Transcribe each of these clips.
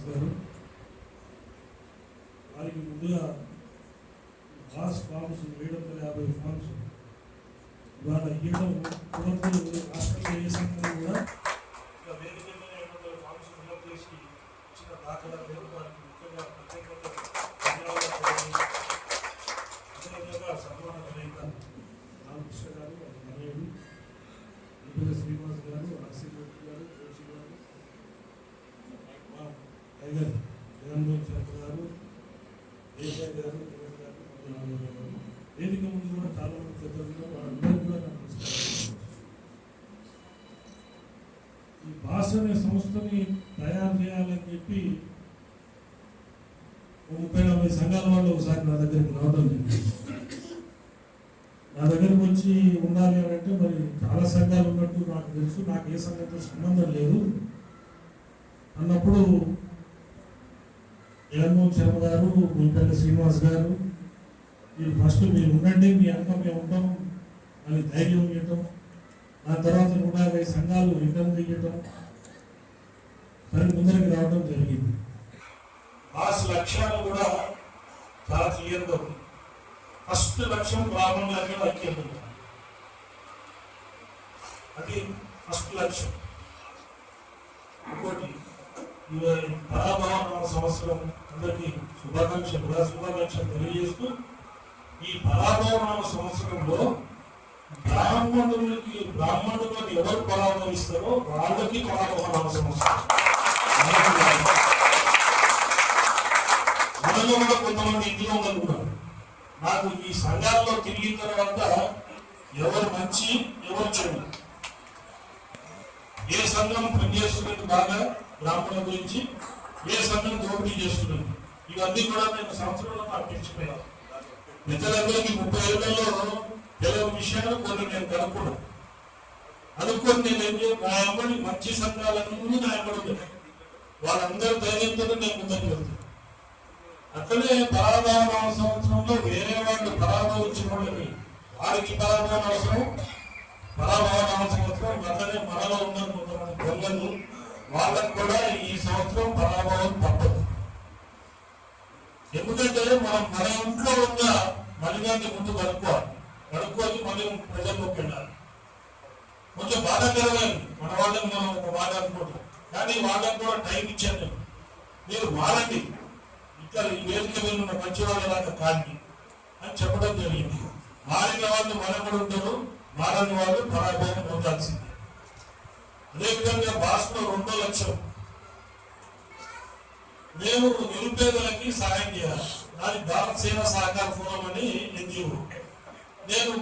శ్రీనివాస్ గారు, వారికి ముందుగా బాస్ ఫార్మ్స్ 750 ఫార్మ్స్ ఇవాళ ఇవ్వడం కుటుంబాలు రాష్ట్రంలో ఏ సంఘం కూడా ఇంకా వేదిక మీద 700 ఫార్మ్స్ ఫిల్అప్ చేసి ఇచ్చిన దాఖలాలు వారికి ముఖ్యంగా ప్రత్యేకంగా అదేవిధంగా సన్మాన గ్రహీత రామకృష్ణ గారు, మనయుడు శ్రీనివాస్ గారు, ఆశీర్వాద్ గారు, జోషి గారు, టైగర్ జగన్మోహన్ శర్మ గారు, దేశాయ్ గారు, వేదిక ముందు కూడా చాలా మంది పెద్దలు వాళ్ళందరికీ కూడా నాకు నమస్కారం. ఈ భాష అనే సంస్థని తయారు చేయాలని చెప్పి 30-40 సంఘాల వాళ్ళు ఒకసారి నా దగ్గరికి రావడం జరిగింది. నా దగ్గరకు వచ్చి ఉండాలి అని అంటే మరి చాలా సంఘాలు ఉన్నట్టు నాకు తెలుసు, నాకు ఏ సంఘంతో సంబంధం లేదు అన్నప్పుడు జగన్మోహన్ శర్మ గారు, మునిపల్లి శ్రీనివాస్ గారు, మీరు ఫస్ట్ మీరు ఉండండి, మీ వెనక మేము ఉంటాం అని ధైర్యం ఇవ్వటం, దాని తర్వాత 150 సంఘాలు రిటర్న్ ఇవ్వటం, మరి ముందరికి రావడం జరిగింది. భాష లక్ష్యాలు కూడా చాలా క్లియర్గా ఉంది. ఫస్ట్ లక్ష్యం గ్రామంలో ఐక్యత, అది ఫస్ట్ లక్ష్యం. ఇంకోటి పరాభవన సంవత్సరం అందరికీ శుభాకాంక్షలు తెలియజేస్తూ, ఈ పరాభవనామ సంవత్సరంలో బ్రాహ్మణులను ఎవరు పరాభవిస్తారో వాళ్ళకి పరాభవనామ సంవత్సరం. మనలో కూడా కొంతమంది ఇందులో ఉన్నారు. నాకు ఈ సంఘాల్లో తిరిగిన తర్వాత ఎవరు మంచి ఎవరు చెడు, ఏ సంఘం పనిచేస్తున్నది బాగా బ్రాహ్మణుల గురించి, ఏ సంఘం దోపిడీ చేస్తున్నది, ఇవన్నీ కూడా నేను సంవత్సరంలో నాకు తెలిసిపోయాను. పెద్దలందరికీ 30 ఏళ్లలో తెలుగు విషయాలు కొన్ని నేను అనుకుని నేను నా అమ్మని మంచి సంఘాలన్నీ నా అమ్మడు వాళ్ళందరూ ధైర్యంతో నేను ముందుకు వెళ్తాను. అట్లనే పరాభవనామ సంవత్సరంలో వేరే వాళ్ళు పరాభవించిన వాళ్ళని వారికి పరాభవన అవసరం, పరాభవనామ సంవత్సరం అట్లనే మనలో ఉన్న కొంతమంది దొంగలు వాళ్ళకు కూడా ఈ సంవత్సరం పరాభవం తప్పదు. ఎందుకంటే మనం మన ఇంట్లో ఉన్న మలినాన్ని ముందు కడుక్కొని మనం ప్రజల్లోకి వెళ్ళాలి. కొంచెం బాధాకరమైంది, మన వాళ్ళని మనం ఒక మాట అనుకుంటాం, కానీ వాళ్ళకి కూడా టైం ఇచ్చాను. మీరు మారండి, ఇట్లా ఈ వేదిక మీద ఉన్న మంచి వాళ్ళలాగా కాండి అని చెప్పడం జరిగింది. మారిన వాళ్ళు మనబడి ఉంటారు, మారని వాళ్ళు పరాభవం పొందాల్సిందే. అదేవిధంగా భాషలో 2 లక్ష్యం, మేము నిరుపేదలకి సహాయం చేయాలి. నాది భారత సేనా సహకార ఫోరం అని ఎన్జిఓ. నేను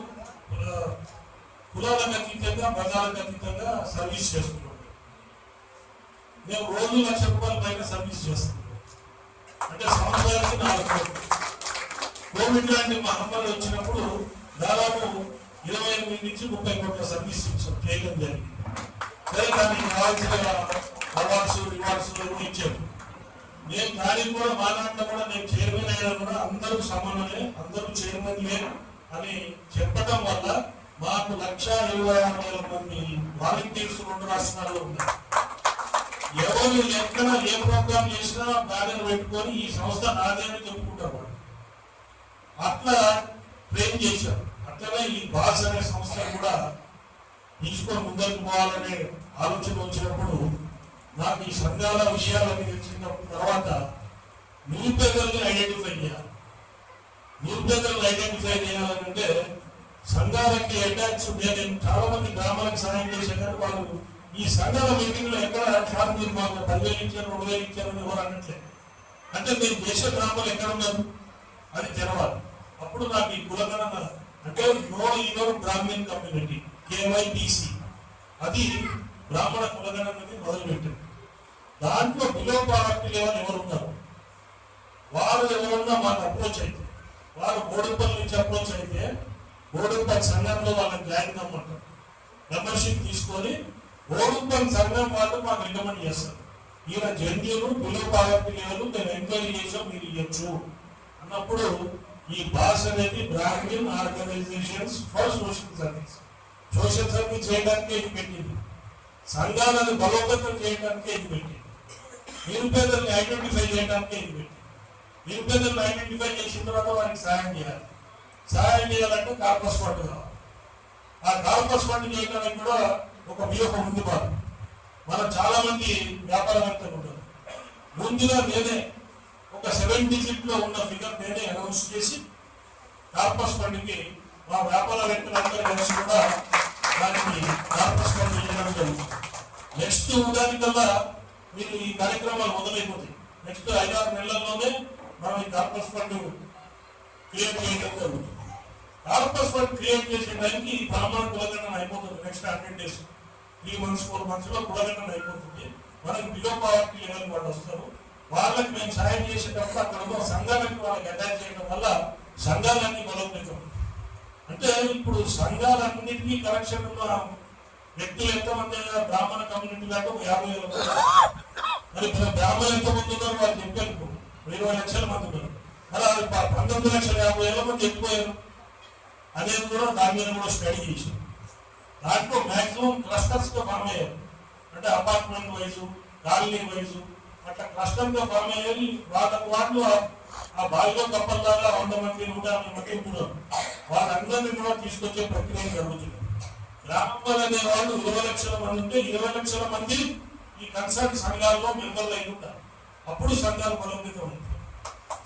కులాలకు అతీతంగా మతాలకు అతీతంగా సర్వీస్ చేస్తున్నాను. మేము రోజు ₹1,00,000 పైన సర్వీస్ చేస్తున్నాం. అంటే సంవత్సరానికి 4 కోట్లు. కోవిడ్ లాంటి మహమ్మారి వచ్చినప్పుడు దాదాపు 28 నుంచి 30 కోట్ల సర్వీస్ చేయడం జరిగింది. దానికి కావాల్సిన అవార్డ్స్ రివార్డ్స్ ఇచ్చారు. నేను దానికి కూడా మాట్లాడటం కూడా నేను చైర్మన్ అయినా కూడా అందరూ సమానమే, అందరూ చైర్మన్లే అని చెప్పడం వల్ల మాకు 1,26,000 మంది వాలంటీర్స్ 2 రాష్ట్రాల్లో ఉన్నారు. ఎవరు ఎక్కడ ఏ ప్రోగ్రామ్ చేసినా బ్యానర్ పెట్టుకొని ఈ సంస్థ నాదే అని చెప్పుకుంటారు. అట్లా ట్రైన్ చేశారు. అట్లనే ఈ బాస్ అనే సంస్థ కూడా తీసుకొని ముందరికి పోవాలనే ఆలోచన వచ్చినప్పుడు నాకు ఈ సంఘాల విషయాలన్నీ తెలిసిన తర్వాత నిరుపేదలను ఐడెంటిఫై చేయాలి. నిరుపేదలను ఐడెంటిఫై చేయాలంటే సంఘాలకి అటాచ్. నేను చాలా మంది గ్రామాలకు సహాయం చేశాను, కానీ వాళ్ళు ఈ సంఘాల మీటింగ్ లో ఎక్కడ సార్ మీరు మాకు 10,000 ఇచ్చారు 2,000 ఇచ్చారని ఎవరు అనట్లేదు. అంటే మీరు చేసే గ్రామాలు ఎక్కడ ఉన్నారు అది తెలవాలి. అప్పుడు నాకు ఈ కులగణన అంటే know your Brahmin community KYBC అది బ్రాహ్మణ కులగణనని మొదలుపెట్టింది. దాంట్లో బిలో పావర్టీ లెవెల్ ఎవరున్నారు, వారు ఎవరన్నా మాకు అప్రోచ్ అయితే, వారు బోడుపల్లి నుంచి అప్రోచ్ అయితే బోడుపల్లి సంఘంలో వాళ్ళకి జాయిన్ అమ్మంటారు. మెంబర్షిప్ తీసుకొని బోడుపల్లి సంఘం వాళ్ళు మాకు రికమెండ్ చేస్తారు. ఈయన జెన్యులు బిలో పావర్టీ లెవెల్ మేము ఎంక్వైరీ చేసాం, మీరు ఇవ్వచ్చు అన్నప్పుడు ఈ బాస్ అనేది Brahmin organisations for social service చేయడానికి ఇది పెట్టింది. సంఘాలను బలోపేతం చేయడానికి ఇది పెట్టింది. నిరుపేదల్ని ఐడెంటిఫై చేయడానికి ఇది పెట్టి నిరుపేదల్ని ఐడెంటిఫై చేసిన తర్వాత వారికి సహాయం చేయాలి. సహాయం చేయాలంటే కార్పస్ ఫండ్ కావాలి. ఆ కార్పస్ ఫండ్ చేయడానికి కూడా ఒక వ్యూహం ఉంది. మనం చాలా మంది వ్యాపారవేత్తలు ఉంటారు. ముందుగా నేనే ఒక 7 digit లో ఉన్న ఫిగర్ నేనే అనౌన్స్ చేసి కార్పస్ ఫండ్కి మా వ్యాపారవేత్తలందరూ కలిసి కూడా దానికి కార్పస్ ఫండ్ చేయడం జరుగుతుంది. నెక్స్ట్ ఉగాదికల్లా మీరు ఈ కార్యక్రమాలు మొదలైపోతాయి. నెక్స్ట్ 5-6 నెలల్లోనే మనం ఈ కార్పస్ ఫండ్ క్రియేట్ చేయడం జరుగుతుంది. కార్పస్ ఫండ్ క్రియేట్ చేసే టైంకి బ్రాహ్మణ కులగణన అయిపోతుంది. నెక్స్ట్ 100 days 3 months 4 months లో కులగణన అయిపోతుంది. మనకి బిలో పావర్టీ లెవెల్ వాళ్ళు వస్తారు. వాళ్ళకి మేము సాయం చేసేటప్పుడు అక్కడ ఉన్న సంఘాలకి వాళ్ళకి అటాచ్ చేయడం వల్ల సంఘాలన్నీ బలోపేతం. అంటే ఇప్పుడు సంఘాలన్నింటినీ కనెక్షన్ ఉన్న వ్యక్తులు ఎంతమంది బ్రాహ్మణ కమ్యూనిటీ దాకా 50,000. మరి బ్రాహ్మణులు ఎంతమంది ఉన్నారు వాళ్ళు చెప్పారు. 20 లక్షల మంది ఉన్నారు. మరి అది 19,50,000 మంది ఎక్కువయ్యారు అనేది కూడా దాని మీద కూడా స్టడీ చేసి దాంట్లో మ్యాక్సిమం క్లస్టర్స్ గా ఫామ్ అయ్యారు. అంటే అపార్ట్మెంట్ వైజు కాలనీ వైజు అట్లా క్లస్టర్ గా ఫామ్ అయ్యారు. వాళ్ళు ఆ బావిలో కప్పల్లాగా 100 మంది 150 మంది ఉంటున్నారు. వాళ్ళందరినీ కూడా తీసుకొచ్చే ప్రక్రియ జరుగుతుంది. గ్రామాలు అనే వాళ్ళు 20 లక్షల మంది ఉంటే 20 లక్షల మంది ఈ కన్సర్న్ సంఘాల్లో మెంబర్లు అయి ఉంటారు. అప్పుడు సంఘాలు బలోపేతమైంది.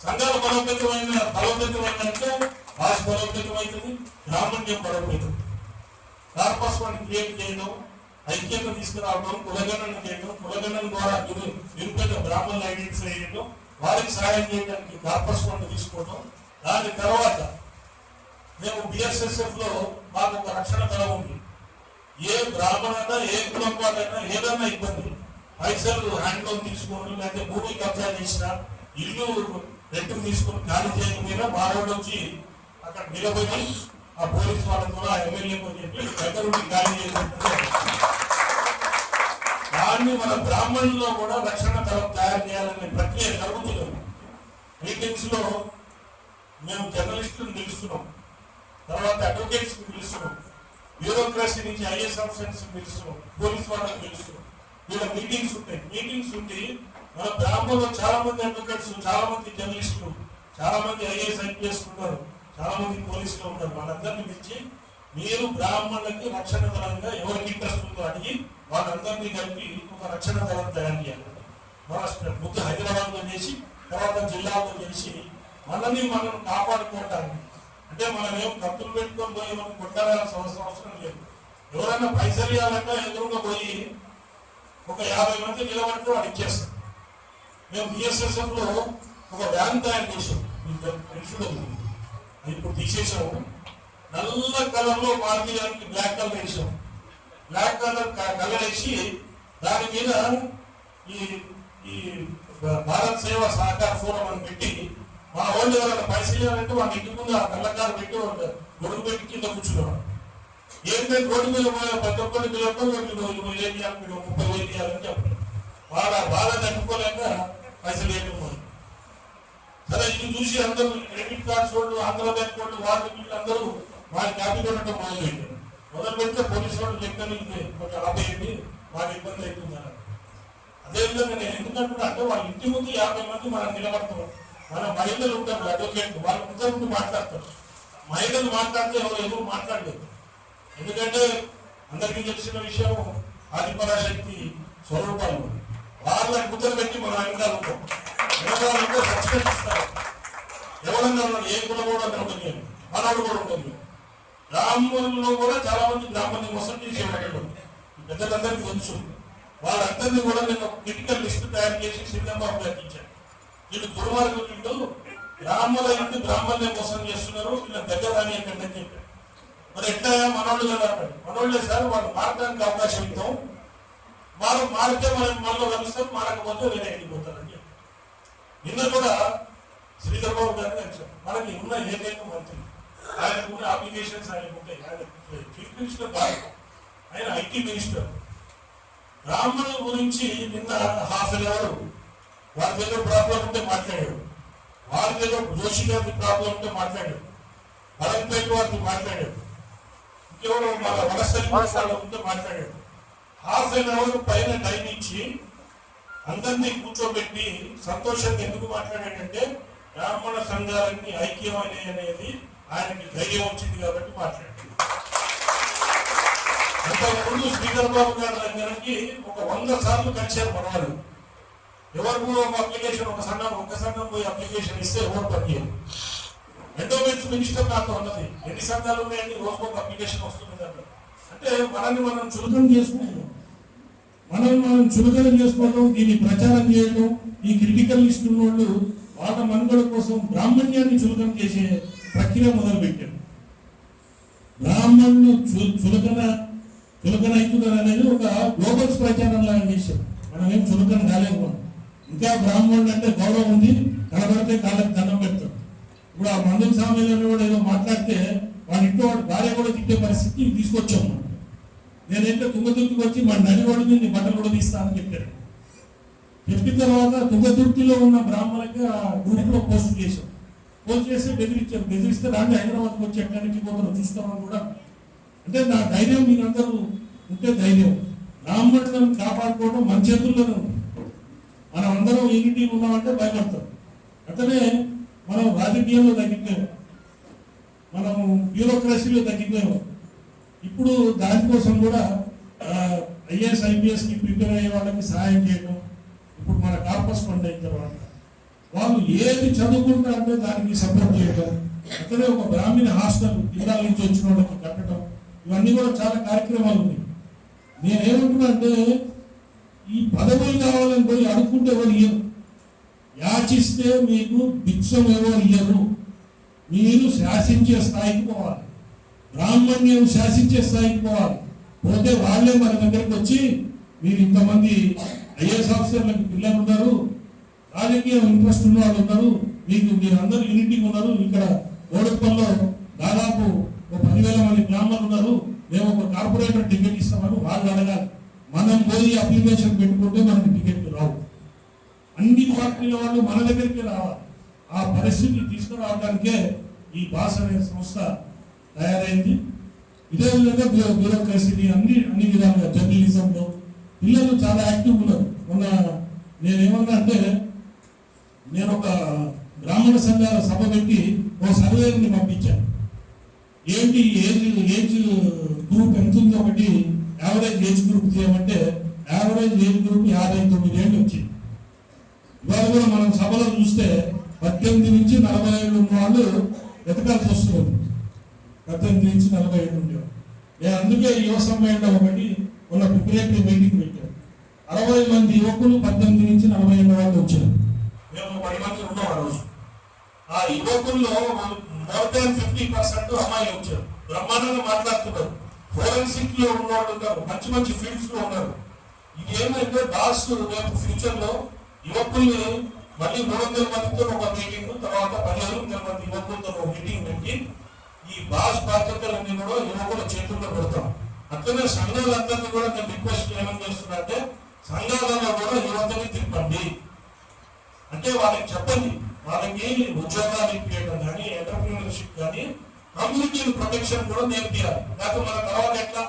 సంఘాలు బలోపేతమైందంటే భాష బలోపేతమవుతుంది, బ్రాహ్మణ్యం బలోపేతం. కార్పస్ ఫండ్ క్రియేట్ చేయడం, ఐక్యత తీసుకురావడం, కులగణన చేయడం, కులగణన ద్వారా నిరుపేద బ్రాహ్మణులు ఐడెంటిఫై చేయడం, వారికి సహాయం చేయడానికి కార్పస్ ఫండ్ తీసుకోవడం. దాని తర్వాత మేము బిఎస్ఎస్ఎఫ్ లో మాకు ఒక రక్షణ దళం ఉంది. ఏ బ్రాహ్మణైనా ఏ కులం వాళ్ళైనా ఏదైనా ఇబ్బంది పైసలు హ్యాండ్ లోన్ తీసుకొని లేకపోతే భూమి కబ్జా చేసినా ఇల్లు రెంట్కు తీసుకొని ఖాళీ చేయకపోయినా మా రోడ్డు వచ్చి అక్కడ నిలబడి ఆ పోలీస్ వాళ్ళతో ఆ ఎమ్మెల్యేతో చెప్పి దగ్గరుండి ఖాళీ చేసినట్టు దాన్ని మన బ్రాహ్మణుల్లో కూడా రక్షణ దళం తయారు చేయాలనే ప్రక్రియ జరుగుతుంది. మీటింగ్స్ లో మేము జర్నలిస్టులను పిలుస్తున్నాం, తర్వాత అడ్వకేట్స్ పిలుస్తున్నాం, బ్యూరోక్రసీ నుంచి ఐఏఎస్ ఆఫీసర్స్ పిలుస్తున్నాం, పోలీస్ వాళ్ళని పిలుస్తున్నాం. వీళ్ళ మీటింగ్స్ ఉంటాయి. మీటింగ్స్ ఉంటే మన బ్రాహ్మణులు చాలా మంది అడ్వకేట్స్, చాలా మంది జర్నలిస్టులు, చాలా మంది ఐఏఎస్ ఐపీఎస్ ఉన్నారు, చాలా మంది పోలీసులు ఉంటారు. వాళ్ళందరినీ పిలిచి మీరు బ్రాహ్మణులకి రక్షణ దళంగా ఎవరికి ఇంట్రెస్ట్ ఉందో అడిగి వాళ్ళందరినీ కలిపి ఒక రక్షణ దళం తయారు చేయాలి. మన ముందు హైదరాబాద్లో చేసి తర్వాత జిల్లాలో చేసి మనల్ని మనం కాపాడుకోవటానికి. అంటే మనం ఏం కత్తులు పెట్టుకొని పోయి మనం కొట్టాల్సిన అవసరం లేదు. ఎవరైనా పైసలు ఇవ్వాలంటే ఎదురుగా పోయి ఒక 50 మంది నిలబడితే వాడు ఇచ్చేస్తాం. మేము బిఎస్ఎస్ఎఫ్ లో ఒక వ్యాన్ తయారు చేసాం. ఇప్పుడు తీసేసాము. నల్ల కలర్ లో మార్గీయానికి బ్లాక్ కలర్ వేసాం. బ్లాక్ కలర్ వేసి దాని మీద ఈ భారత్ సేవా సహకార ఫోరం అని పెట్టి మా వాళ్ళు ఎవరైనా పైసలు ఇవ్వాలంటే వాళ్ళ ఇంటి ముందు ఆ కళ్ళకారు పెట్టి గొడుగు పెట్టి కింద కూర్చున్నాం. ఏంటంటే రోడ్డు మీద ప్రతి ఒక్కరి పిల్లలతో 20,000 ఇవ్వాలి, 30,000 ఇవ్వాలని చెప్పారు. వాళ్ళ బాధ తట్టుకోలేక పైసలు వేయకపోయింది. సరే ఇది చూసి అందరూ క్రెడిట్ కార్డ్స్ వాళ్ళు, ఆంధ్ర బ్యాంక్ వాళ్ళు, వాళ్ళు వీళ్ళందరూ వాళ్ళ క్యాపీ కొనడం మొదలుపెట్టారు. మొదలు పెడితే పోలీసు వాళ్ళు చెప్పారు కొంచెం ఆపేయండి, వాళ్ళ ఇబ్బంది అవుతుందని. అదేవిధంగా నేను ఎందుకంటున్నా అంటే వాళ్ళ ఇంటి ముందు 50 మంది మనం నిలబడతాం. మన మహిళలు ఉంటారు అడ్వకేట్, వాళ్ళ ముందు మాట్లాడతారు. మహిళలు మాట్లాడితే ఎవరు మాట్లాడలేదు. ఎందుకంటే అందరికీ తెలిసిన విషయం ఆదిపరాశక్తి స్వరూపాలు. వాళ్ళ ముద్దలు పెట్టి మనం వెనకాల ఉంటాం. వెనకాలంటే సబ్స్క్రైబ్ ఇస్తారు. ఎవరన్నా ఏ కులం కూడా ఉంటుంది, మనవాడు కూడా ఉంటుంది. బ్రాహ్మణుల్లో కూడా చాలా మంది బ్రాహ్మణుని మోసం చేసేవాళ్ళు పెద్దలందరికీ తెలుసు. వాళ్ళందరినీ కూడా నేను క్రిటికల్ లిస్ట్ తయారు చేసి శ్రీరంబాబు గారికి ఇచ్చాను. వీళ్ళు దుర్మార్గులు బ్రాహ్మణ ఇంటి బ్రాహ్మణ్ణే మోసం చేస్తున్నారు, వీళ్ళ దగ్గర రాని ఎక్కడి చెప్పారు. మరి ఎట్లా మనోళ్ళు కదా అన్నాడు. మనోళ్ళే సార్ వాళ్ళు మారడానికి అవకాశం ఇద్దాం, మారితే మనం మనలో కలుస్తాం, మారకపోతే వేరే వెళ్ళిపోతారని చెప్పి. నిన్న కూడా శ్రీధర్ బాబు గారిని వచ్చాం. మనకి ఉన్న ఏకైక మంత్రి, ఆయనకు ఉన్న అప్లికేషన్స్ ఆయనకు ఉంటాయి. ఆయన చీఫ్ మినిస్టర్ కాదు, ఆయన ఐటీ మినిస్టర్. బ్రాహ్మణుల గురించి నిన్న హాఫ్ అన్ అవర్ వారి దగ్గర ప్రాబ్లం ఉంటే మాట్లాడాడు, వారి దగ్గర జోషి గారి ప్రాబ్లం ఉంటే మాట్లాడాడు, బలంపేట వారిని మాట్లాడాడు, ఇంకెవరు మన వలసలి ఉంటే మాట్లాడాడు. హాఫ్ అన్ అవర్ పైన టైం ఇచ్చి అందరినీ కూర్చోబెట్టి సంతోషంగా ఎందుకు మాట్లాడాడంటే బ్రాహ్మణ సంఘాలన్నీ ఐక్యమనే అనేది ఆయనకి ధైర్యం వచ్చింది కాబట్టి మాట్లాడాడు. అంతకుముందు శ్రీధర్ బాబు గారి దగ్గరికి ఒక 100 సార్లు కలిశారు మనవాళ్ళు. ఎవరు ఒక అప్లికేషన్ ఒక సంఘం పోయి అప్లికేషన్ ఇస్తే ఎవరు పనిచేయరు. ఎండోమెంట్స్ మినిస్టర్ నాతో ఉన్నది, ఎన్ని సంఘాలు ఉన్నాయండి, రోజుకు ఒక అప్లికేషన్ వస్తుంది అన్నారు. అంటే మనల్ని మనం చులకన చేసుకుంటున్నాం, మనం చులకన చేసుకోవడం, దీన్ని ప్రచారం చేయడం, ఈ క్రిటికల్ లిస్ట్ ఉన్న వాళ్ళు వాళ్ళ మనుగడ కోసం బ్రాహ్మణ్యాన్ని చులకన చేసే ప్రక్రియ మొదలుపెట్టారు. బ్రాహ్మణులు చులకన అవుతున్నారు అనేది ఒక గ్లోబల్స్ ప్రచారం లాగా చేశారు. మనం ఏం చులకన కాలేము. ఇంకా బ్రాహ్మణుడు అంటే గౌరవం ఉంది, కనబడితే కాళ్ళకి దండం పెడతారు. ఇప్పుడు ఆ మందుల సామెలను కూడా ఏదో మాట్లాడితే వాళ్ళ ఇంట్లో వాడు భార్య కూడా తిట్టే పరిస్థితి తీసుకొచ్చాము. నేనైతే తుంగతుర్తికి వచ్చి మా నది రోడ్డు మీద బట్టలు కూడా తీస్తానని చెప్పారు. చెప్పిన తర్వాత తుంగతుర్తిలో ఉన్న బ్రాహ్మణులకి ఆ గ్రూప్లో పోస్ట్ చేశాం. పోస్ట్ చేస్తే బెదిరిస్తే రాండి హైదరాబాద్కి వచ్చి ఎక్కడికి పోతారో చూస్తామని కూడా. అంటే నా ధైర్యం మీరందరూ ఉంటే ధైర్యం. బ్రాహ్మణులను కాపాడుకోవడం మన చేతుల్లోనే ఉంది. మనం అందరం యూనిటీ ఉన్నామంటే భయపడతాం. అట్లనే మనం రాజకీయంలో తగ్గిపోయాం, మనం బ్యూరోక్రసీలో తగ్గిపోయాం. ఇప్పుడు దానికోసం కూడా ఐఏఎస్ ఐపీఎస్కి ప్రిపేర్ అయ్యే వాళ్ళకి సహాయం చేయడం. ఇప్పుడు మన కార్పస్ ఫండ్ అయిన తర్వాత వాళ్ళు ఏది చదువుకుంటారంటే దానికి సపోర్ట్ చేయడం. అట్లనే ఒక బ్రాహ్మణ హాస్టల్ జిల్లాల నుంచి వచ్చిన వాళ్ళకి కట్టడం, ఇవన్నీ కూడా చాలా కార్యక్రమాలు ఉన్నాయి. నేనేమంటున్నా అంటే ఈ పదవులు కావాలని పోయి అడుక్కుంటే ఎవరు ఇయ్యరు, యాచిస్తే మీకు భిక్షం ఎవరు ఇయ్యరు. మీరు శాసించే స్థాయికి పోవాలి, బ్రాహ్మణ్యం శాసించే స్థాయికి పోవాలి. పోతే వాళ్ళే మన దగ్గరికి వచ్చి మీరు ఇంతమంది ఐఏఎస్ ఆఫీసర్లకు పిల్లలు ఉన్నారు, రాజకీయ ఇంట్రెస్ట్ ఉన్న వాళ్ళు ఉన్నారు, మీరు అందరూ యూనిటీ ఉన్నారు, ఇక్కడ ఓడపల్లో దాదాపు 10,000 మంది బ్రాహ్మణులు ఉన్నారు, మేము ఒక కార్పొరేటర్ టికెట్ ఇస్తామని వాళ్ళు అడగాలి. మనం పోయి అప్లికేషన్ పెట్టుకుంటే మనకి టికెట్లు రావు. అన్ని పార్టీల వాళ్ళు మన దగ్గరికి రావాలి. ఆ పరిస్థితి తీసుకురావడానికే ఈ భాష అనే సంస్థ తయారైంది. ఇదే విధంగా బ్యూరోక్రసీని అన్ని విధాలుగా జర్నలిజంలో పిల్లలు చాలా యాక్టివ్ ఉన్నారు. మొన్న నేనేమన్నా అంటే నేను ఒక బ్రాహ్మణ సంఘాల సభ పెట్టి ఒక సర్వేని పంపించాను. ఏంటి ఏజ్ గ్రూప్ ఎంత ఉంది, ఒకటి యావరేజ్ ఏజ్ గ్రూప్ చేయమంటే యావరేజ్ ఏజ్ గ్రూప్ 59 ఏళ్ళు వచ్చింది. ఇవాళ కూడా మనం సభలో చూస్తే 18 నుంచి 40 ఏళ్ళు ఉన్న వాళ్ళు వెతకాల్సి వస్తుంది. 18 నుంచి 40 ఏళ్ళు ఉండేవాళ్ళు. నేను అందుకే యువ సమ్మేళనం ఒకటి ఉన్న ప్రిపరేటరీ మీటింగ్ పెట్టాను. 60 మంది యువకులు 18 నుంచి 40 ఏళ్ళ వాళ్ళు వచ్చారు. మేము 10 మంది ఉన్నాం ఆ రోజు. ఆ యువకుల్లో మోర్ దాన్ 50% అమ్మాయిలు వచ్చారు. బ్రహ్మాండంగా మాట్లాడుతున్నారు. ఫోరెన్సిక్ లో ఉన్న వాళ్ళు ఉన్నారు, మంచి ఫీల్డ్స్ లో ఉన్నారు. ఇది ఏమంటే దాస్ రేపు ఫ్యూచర్ లో యువకుల్ని మళ్ళీ 300 మందితో ఒక మీటింగ్, తర్వాత 1500 మంది యువకులతో ఒక మీటింగ్ పెట్టి ఈ బాస్ బాధ్యతలన్నీ కూడా యువకుల చేతుల్లో పెడతాం. అట్లనే సంఘాలందరినీ కూడా నేను రిక్వెస్ట్ ఏమని చేస్తున్నా అంటే సంఘాలలో కూడా యువతని తిప్పండి. అంటే వాళ్ళకి చెప్పండి, వాళ్ళకి ఉద్యోగాలు ఇప్పించడం కానీ ఎంటర్ప్రీనర్షిప్ కానీ కమ్యూనిటీ ప్రొటెక్షన్ కూడా నేర్పియాలి. లేకపోతే మన తర్వాత ఎట్లా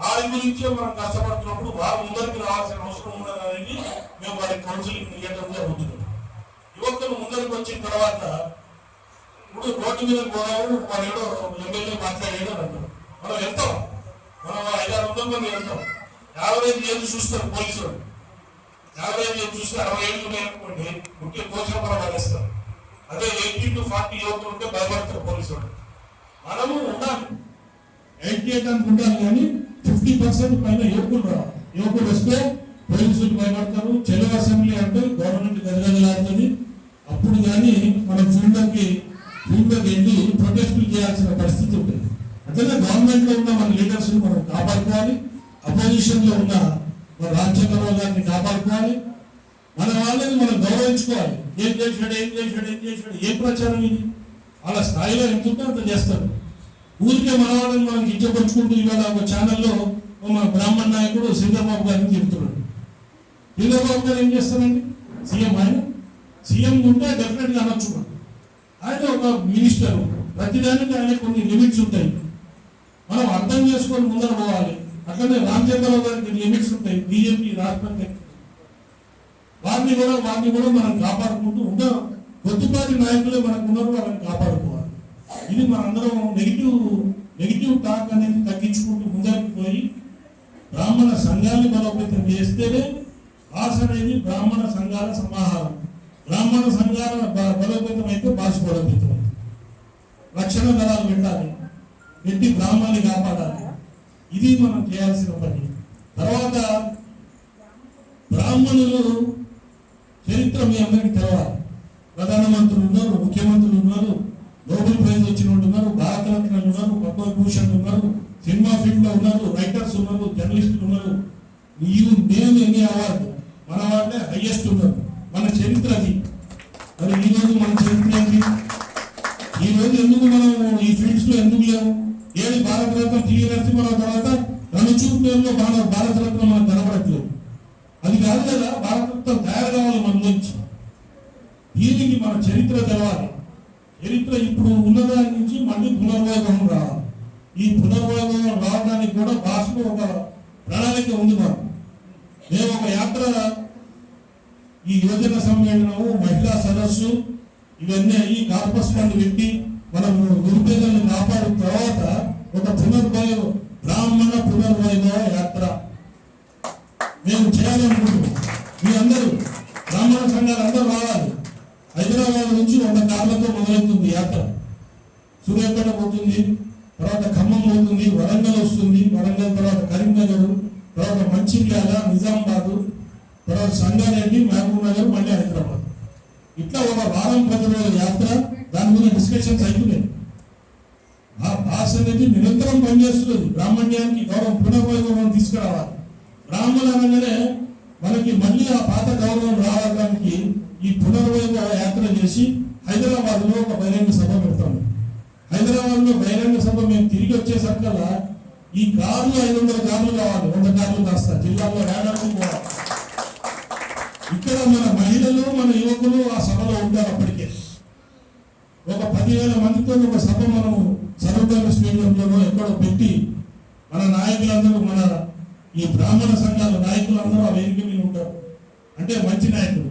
వారి గురించే మనం కష్టపడుతున్నప్పుడు వారు ముందరికి రావాల్సిన అవసరం ఉన్నది అనేది మేము వారికి కౌన్సిలింగ్ ఇవ్వడం జరుగుతుంది. యువకులు ముందరికి వచ్చిన తర్వాత ఇప్పుడు రోడ్డు మీద పోదాము, మన ఏడో ఎమ్మెల్యే మాట్లాడేయడం అంటారు. మనం వెళ్తాం, మనం 500-600 మంది వెళ్తాం. 50 ఏళ్ళు చూస్తారు పోలీసులు. 50 ఏళ్ళు చూస్తే 60 ఏళ్ళు ఉన్నాయనుకోండి, ముఖ్య కోచం కూడా వాళ్ళిస్తారు. అదే 80 to 40 యువకులు ఉంటే భయపడతారు పోలీసులు. మనము ఉండాలి, 88 అనుకుంటారు, కానీ 50% పైన యువకులు రావాలి. యువకులు వస్తే పోలీసులు భయపడతారు. చెలో అసెంబ్లీ అంటే గవర్నమెంట్ గదగదలాడుతుంది. అప్పుడు కానీ మనం ఫీల్డ్కి వెళ్ళి ప్రొటెస్టులు చేయాల్సిన పరిస్థితి ఉంటుంది. అట్లనే గవర్నమెంట్ లో ఉన్న మన లీడర్స్ మనం కాపాడుకోవాలి, అపోజిషన్ లో ఉన్న మన రాజ్యాంగంలో గారిని కాపాడుకోవాలి, మన వాళ్ళని మనం గౌరవించుకోవాలి. ఏం చేశాడు, ఏ ప్రచారం ఇది, వాళ్ళ స్థాయిలో ఎంత ఉంటే అంత చేస్తారు. ఊరికే మన వాళ్ళని మనం కించపరుచుకుంటూ ఇవాళ ఒక ఛానల్లో మన బ్రాహ్మణ నాయకుడు శ్రీధర్బాబు గారిని చెప్తున్నాడు. శ్రీధర్బాబు గారు ఏం చేస్తారండి, సీఎం ఉంటే డెఫినెట్ గా అనొచ్చు. ఆయన ఒక మినిస్టర్, ప్రతిదానికి ఆయన కొన్ని లిమిట్స్ ఉంటాయి, మనం అర్థం చేసుకొని ముందర పోవాలి. అట్లనే రామచంద్రరావు గారికి లిమిట్స్ ఉంటాయి. బీజేపీ రాష్ట్రం వారిని కూడా మనం కాపాడుకుంటూ ఉన్నాం. కొద్దిపాటి నాయకులే మనకు ఉన్నారు, వాళ్ళని కాపాడుకోవాలి. ఇది మనందరం నెగిటివ్ టాక్ అనేది తగ్గించుకుంటూ ముందరికి పోయి బ్రాహ్మణ సంఘాన్ని బలోపేతం చేస్తేనే భాష అనేది బ్రాహ్మణ సంఘాల సమాహారం. బ్రాహ్మణ సంఘాల బలోపేతం అయితే భాష బలోపేతం. రక్షణ దళాలు పెట్టి బ్రాహ్మణ్ణి కాపాడాలి. ఇది మనం చేయాల్సిన పని. తర్వాత బ్రాహ్మణులు చరిత్ర మీ అందరికీ తెలవాలి. ప్రధానమంత్రులు ఉన్నారు, ముఖ్యమంత్రులు ఉన్నారు, నోబెల్ ప్రైజ్ వచ్చిన వాళ్ళు ఉన్నారు, భారతరత్నాలు ఉన్నారు, పద్మభూషణ్ ఉన్నారు, సినిమా ఫీల్డ్ లో ఉన్నారు, రైటర్స్ ఉన్నారు, జర్నలిస్టులు ఉన్నారు. నేను ఎన్ని అవార్డు మన వాళ్ళే హైయెస్ట్ ఉన్నారు. మన చరిత్ర అది. మరి ఈరోజు మన చరిత్ర ఏంటి? ఈ రోజు ఎందుకు మనం ఈ ఫీల్డ్స్ లో ఎందుకు లేవు? ఏది భారతరత్న టీవీ నరసింహారావు తర్వాత రణచూపు పేరులో భారతరత్న మనకు కనబడట్లేదు. అది కాదు కదా, భారతరత్న తయారు కావాలి మన నుంచి. దీనికి మన చరిత్ర తెలవాలి. చరిత్ర ఇప్పుడు ఉన్నదాని నుంచి మళ్ళీ పునర్వైభవం రావాలి. ఈ పునర్వైభవం రావడానికి కూడా భాషలో ఒక ప్రణాళిక ఉంది. మేము ఒక యాత్ర, ఈ యువజన సమ్మేళనము, మహిళా సదస్సు ఇవన్నీ అయ్యి కార్పస్ ఫండ్ పెట్టి మనం నిరుపేదలను కాపాడిన తర్వాత ఒక బ్రాహ్మణ పునర్వైభవ యాత్ర మేము చేయాలనుకుంటున్నాం. మీ అందరూ బ్రాహ్మణ సంఘాలు అందరూ రావాలి. హైదరాబాద్ నుంచి 100 కార్లతో మొదలవుతుంది యాత్ర. సూర్యాపేట పోతుంది, తర్వాత ఖమ్మం పోతుంది, వరంగల్ వస్తుంది, వరంగల్ తర్వాత కరీంనగర్, తర్వాత మంచిర్యాల, నిజామాబాద్, తర్వాత సంగారెడ్డి, మహబూబ్ నగర్, మళ్ళీ హైదరాబాద్. ఇట్లా ఒక వారం 10 రోజుల యాత్ర. దాని మీద డిస్కషన్స్ అవుతున్నాయి. ఆ భాష అనేది నిరంతరం పనిచేస్తున్నది. బ్రాహ్మణ్యానికి గౌరవం, పునర్వైభవం తీసుకురావాలి. బ్రాహ్మణ అనగానే మనకి మళ్ళీ ఆ పాత గౌరవం రావడానికి ఈ పునర్వైభవ యాత్ర చేసి హైదరాబాద్ లో ఒక బహిరంగ సభ పెడతాం. హైదరాబాద్ లో బహిరంగ సభ మేము తిరిగి వచ్చేసరికల్లా ఈ కార్లు 500 కార్లు కావాలి, 100 కార్లు కాస్తా జిల్లాలో ఏడాది పోవాలి. ఇక్కడ మన మహిళలు, మన యువకులు ఆ సభలో ఉంటారు. అప్పటికే ఒక 10,000 మందితో ఒక సభ మనము సర్వోదయ స్టేడియంలో ఎక్కడో పెట్టి మన నాయకులందరూ, మన ఈ బ్రాహ్మణ సంఘాల నాయకులందరూ ఆ వేదిక మీద ఉంటారు. అంటే మంచి నాయకులు.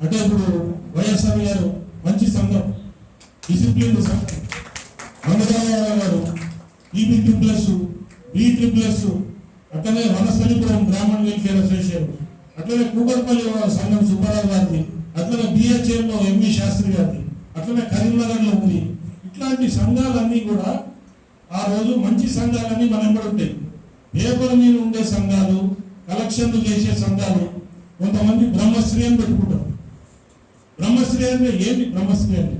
అంటే ఇప్పుడు వైఎస్ఆర్ గారు మంచి సంఘం, డిసిప్లిన్ సంఘం, మంగళవారం గారు ఈబీ+, బి+, అట్లనే వనస్థలిపురం బ్రాహ్మణ వెల్ఫేర్ అసోసియేషన్, అట్లనే కూకట్పల్లి సంఘం సుబ్బారావు గారిది, అట్లనే బిహెచ్ఎల్లో ఎంవి శాస్త్రి గారిది, అట్లనే కరీంనగర్లో ఉంది. ఇట్లాంటి సంఘాలన్నీ కూడా ఆ రోజు మంచి సంఘాలన్నీ మన వెంబడి ఉంటాయి. పేపర్ మీద ఉండే సంఘాలు, కలెక్షన్లు చేసే సంఘాలు, కొంతమంది బ్రహ్మశ్రీ అని పెట్టుకుంటారు. బ్రహ్మశ్రీ అంటే ఏంటి? బ్రహ్మశ్రీ అంటే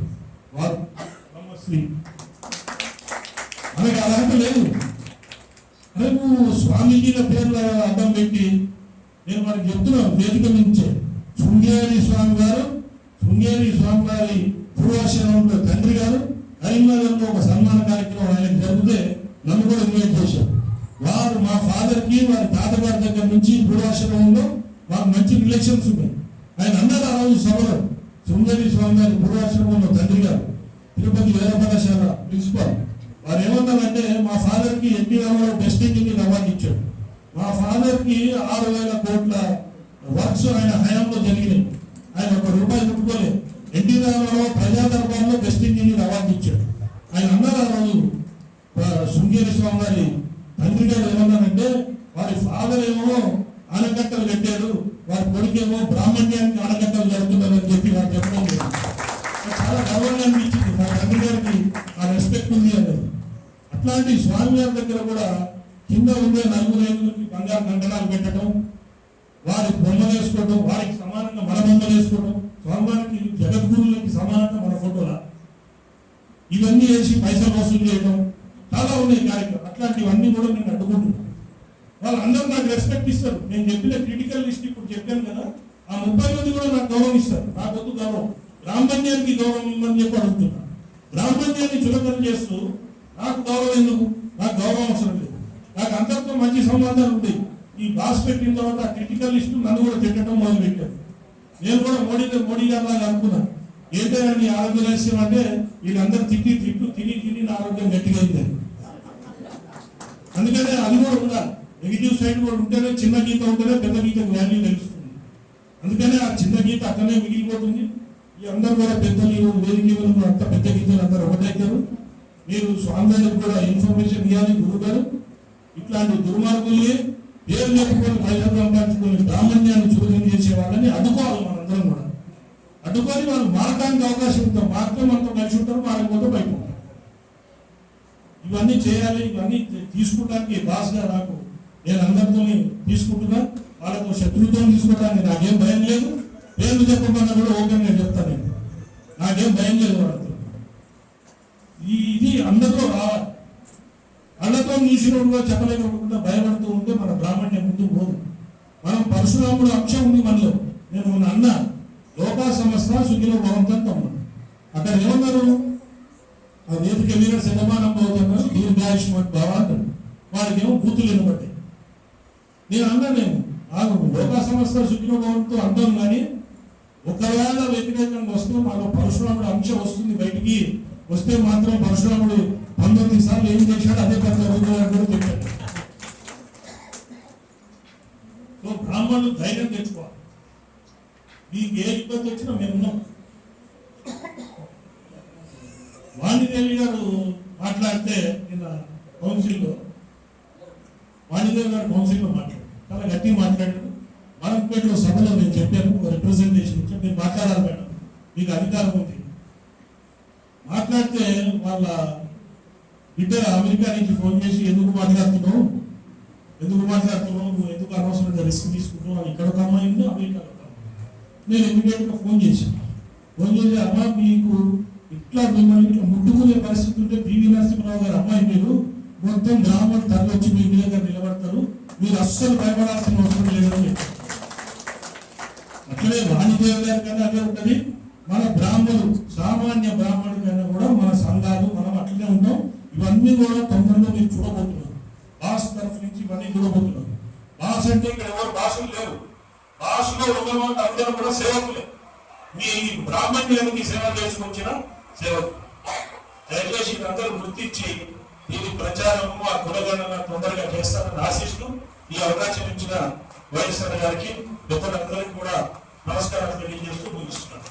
వారు బ్రహ్మశ్రీ మనకి అలాంటి లేదు. అదే నువ్వు స్వామీజీల పేర్ల అడ్డం పెట్టి నేను మనకి చెప్తున్నాను వేదిక నుంచే. శృంగేరి స్వామి గారి పూర్వాశ్రమంలో తండ్రి గారు కరీంనగర్లో ఒక సన్మాన కార్యక్రమం ఆయనకు జరిగితే నన్ను కూడా ఇన్వైట్ చేశారు. వారు మా ఫాదర్ కి, వారి తాతగారి దగ్గర నుంచి పూర్వాశ్రమంలో మాకు మంచి రిలేషన్స్ ఉన్నాయి. ఆయన అన్నారు ఆ రోజు సభలో, శృంగేరి స్వామి గారి పూర్వాశ్రమంలో తండ్రి గారు, తిరుపతి వేద పాఠశాల ప్రిన్సిపాల్, వారు ఏమన్నారంటే మా ఫాదర్ కి NT Rama Rao best engineer award ఇచ్చాడు. మా ఫాదర్ కి 6,000 కోట్ల వర్క్స్ ఆయన హయాంలో జరిగినాయి. ఆయన ₹1 ముట్టుకోలేదు. ఎన్టీ రామారావు ప్రజా దర్బార్లో బెస్ట్ ఇంజనీర్ అవార్డు ఇచ్చాడు. ఆయన అన్నారు ఆ రోజు శృంగేరి స్వామి గారి తండ్రి గారు ఏమన్నారంటే వారి ఫాదర్ ఏమో ఆనకట్టలు కట్టారు, వారి కొడుకేమో బ్రాహ్మణ్యానికి ఆనకట్టలు జరుగుతున్నారని చెప్పి వారు చెప్పడం లేదు. చాలా గర్వంగా అనిపించింది. మా తండ్రి గారికి ఆ రెస్పెక్ట్ ఉంది అనేది. అట్లాంటి స్వామి గారి దగ్గర కూడా కింద ఉండే 4 బంగారు కంకణాలు పెట్టడం, వారి బొమ్మలు వేసుకోవడం, వారికి సమానంగా మన బొమ్మలు వేసుకోవడం, స్వామివారికి జగద్గురులకి సమానంగా మన ఫోటోలా ఇవన్నీ వేసి పైసలు వసూలు చేయడం చాలా ఉన్నాయి కార్యక్రమం. అట్లాంటివన్నీ కూడా నేను అడ్డుకుంటున్నాను. వాళ్ళందరూ నాకు రెస్పెక్ట్ ఇస్తారు. నేను చెప్పిన క్రిటికల్ లిస్ట్ ఇప్పుడు చెప్పాను కదా, ఆ 30 మంది కూడా నాకు గౌరవం ఇస్తారు. నాకు వద్దు గౌరవం, బ్రాహ్మణ్యానికి గౌరవం ఇవ్వమని చెప్పి అడుగుతున్నా. బ్రాహ్మణ్యాన్ని చులకన చేస్తూ నాకు గౌరవం ఎందుకు? నాకు గౌరవం అవసరం లేదు. నాకు అందరితో మంచి సంబంధాలు ఉంటాయి. ఈ బాస్ పెట్టిన తర్వాత క్రిటికల్ లిస్టు నన్ను కూడా తిట్టడం మొదలు పెట్టారు. నేను కూడా మోడీ గారు లాగా అనుకున్నాను. ఏంటంటే నీ ఆరోగ్య రహస్యం అంటే వీళ్ళందరూ తిని నా ఆరోగ్యం గట్టిగా అయింది. అందుకనే అది కూడా ఉండాలి. నెగిటివ్ సైడ్ కూడా ఉంటేనే, చిన్న గీత ఉంటేనే పెద్ద గీతకు వాల్యూ తెలుస్తుంది. అందుకనే ఆ చిన్న గీత అక్కడనే మిగిలిపోతుంది. ఈ అందరూ కూడా పెద్దలు వేదికలు అంత పెద్ద గీతలు అందరూ ఒకటైతారు. మీరు స్వామివారికి కూడా ఇన్ఫర్మేషన్ ఇవ్వాలి. గురువు గారు ఇట్లాంటి దుర్మార్గుల్ని పేరు చెప్పుకొని పైసలు సంపాదించుకొని బ్రాహ్మణ్యాన్ని చూడడం చేసే వాళ్ళని అడ్డుకోవాలి. మనందరం కూడా అడ్డుకొని వాళ్ళు మారడానికి అవకాశం ఉంటాం. మారితే మనతో కలిసి ఉంటారు, మారకపోతే బయట ఉంటారు. ఇవన్నీ చేయాలి. ఇవన్నీ తీసుకుంటానికి బాస్గా నాకు నేను అందరితో తీసుకుంటున్నా. వాళ్ళకు శత్రుత్వం తీసుకోవడానికి నాకేం భయం లేదు. పేర్లు చెప్పమన్నా కూడా ఓపెన్గా చెప్తాను. నేను నాకేం భయం లేదు. వాళ్ళతో ఇది అందరిలో రావాలి. వాళ్ళతో చూసినప్పుడు చెప్పలేకపోకుండా భయపడుతూ ఉంటే మన బ్రాహ్మణ్యం ముందు పోదు. మనం పరశురాముడు అంశం ఉంది మనలో. నేను మన అన్న లోకా సమస్త సుఖిలో భవంతం తమ్ముడు అక్కడ ఏమన్నారు? ఆ వేదిక మీద శతమానం పోతున్నారు దీర్ఘాయుష్మత్ భావ అంటాడు. వాడికి ఏమో బూతులు వినబడ్డాయి. నేను అన్నా నేను లోకా సమస్త సుఖిలో భవంతో అంటాం, కానీ ఒకవేళ వ్యతిరేకంగా వస్తే మాలో పరశురాముడు అంశం వస్తుంది. బయటికి వస్తే మాత్రం పరశురాముడు 19 సార్లు ఏం చేశాడు అదే పెద్ద కూడా చెప్పాడు. సో బ్రాహ్మణులు ధైర్యం తెచ్చుకోవాలి. మీకు ఏ ఇబ్బంది వచ్చినా మేము ఉన్నాం. వాణిదేవి గారు మాట్లాడితే నిన్న కౌన్సిల్లో మాట్లాడారు. చాలా గట్టిగా మాట్లాడారు. మరంపేటలో సభలో నేను చెప్పాను, రిప్రజెంటేషన్ ఇచ్చాను. మీరు మాట్లాడాలి మేడం, మీకు అధికారం ఉంది. మాట్లాడితే వాళ్ళ బిడ్డ అమెరికా నుంచి ఫోన్ చేసి ఎందుకు మాట్లాడుతున్నావు, నువ్వు ఎందుకు అనవసరంగా రిస్క్ తీసుకుంటున్నావు అని ఇక్కడ ఒక అమ్మాయి ఉంది, అమెరికాలో ఒక అమ్మాయి. నేను ఇమీడియట్గా ఫోన్ చేసి అమ్మ మీకు ఇట్లా మిమ్మల్ని ఇట్లా ముట్టుకునే పరిస్థితి ఉంటే పివి నరసింహరావు గారు అమ్మాయి మీరు మొత్తం బ్రాహ్మణులు తరలిచ్చి మీ ఇంటి దగ్గర నిలబడతారు, మీరు అస్సలు భయపడాల్సిన అవసరం లేదని చెప్పారు. అట్లనే వాణిదేవి గారి కన్నా అదే ఉంటుంది. మన బ్రాహ్మణులు సామాన్య బ్రాహ్మణుడి కన్నా కూడా మన సంఘాలు మనం అట్లనే ఉంటాం. ఇవన్నీ కూడా తొందరలో మీరు చూడబోతున్నారు. బాస్ తరఫు నుంచి ఇవన్నీ చూడబోతున్నారు. బాస్ అంటే ఇక్కడ ఎవరు బాసులు లేరు. బాసులో ఉన్నవాళ్ళు అందరూ కూడా సేవకులే. మీ బ్రాహ్మణ్యానికి సేవ చేసుకొచ్చిన సేవకులు. దయచేసి అందరూ గుర్తించి దీని ప్రచారము ఆ కులగణన తొందరగా చేస్తారని ఆశిస్తూ ఈ అవకాశం ఇచ్చిన వైఎస్ఆర్ గారికి పెద్దలందరికీ కూడా నమస్కారాలు తెలియజేస్తూ ముగిస్తున్నాను.